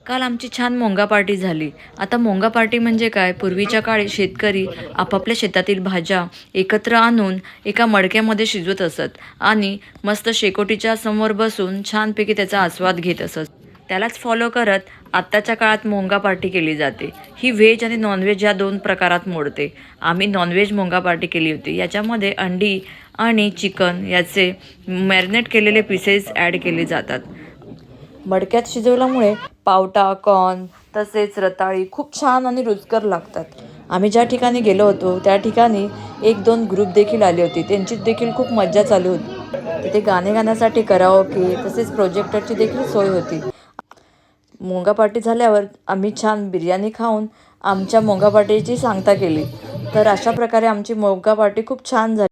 काल आमची छान मोंगा पार्टी झाली. आता मोंगा पार्टी म्हणजे काय? पूर्वीच्या काळी शेतकरी आपापल्या शेतातील भाज्या एकत्र आणून एका मडक्यामध्ये शिजवत असत आणि मस्त शेकोटीच्या समोर बसून छानपैकी त्याचा आस्वाद घेत असत. त्यालाच फॉलो करत आत्ताच्या काळात मोंगा पार्टी केली जाते. ही व्हेज आणि नॉनव्हेज या 2 प्रकारात मोडते. आम्ही नॉनव्हेज मोंगा पार्टी केली होती. याच्यामध्ये अंडी आणि चिकन याचे मॅरिनेट केलेले पीसेस ॲड केले जातात. मडक्यात शिजवल्यामुळे पावटा, कॉर्न तसेच रताळी खूप छान आणि रुचकर लागतात. आम्ही ज्या ठिकाणी गेलो होतो त्या ठिकाणी 1-2 ग्रुप देखील आले होते. त्यांची देखील खूप मज्जा चालू होती. तिथे गाणे गाण्यासाठी कराओके तसेच प्रोजेक्टरची देखील सोय होती. मोंगा पार्टी झाल्यावर आम्ही छान बिर्याणी खाऊन आमच्या मोंगा पार्टीची सांगता केली. तर अशा प्रकारे आमची मोंगा पार्टी खूप छान झाली.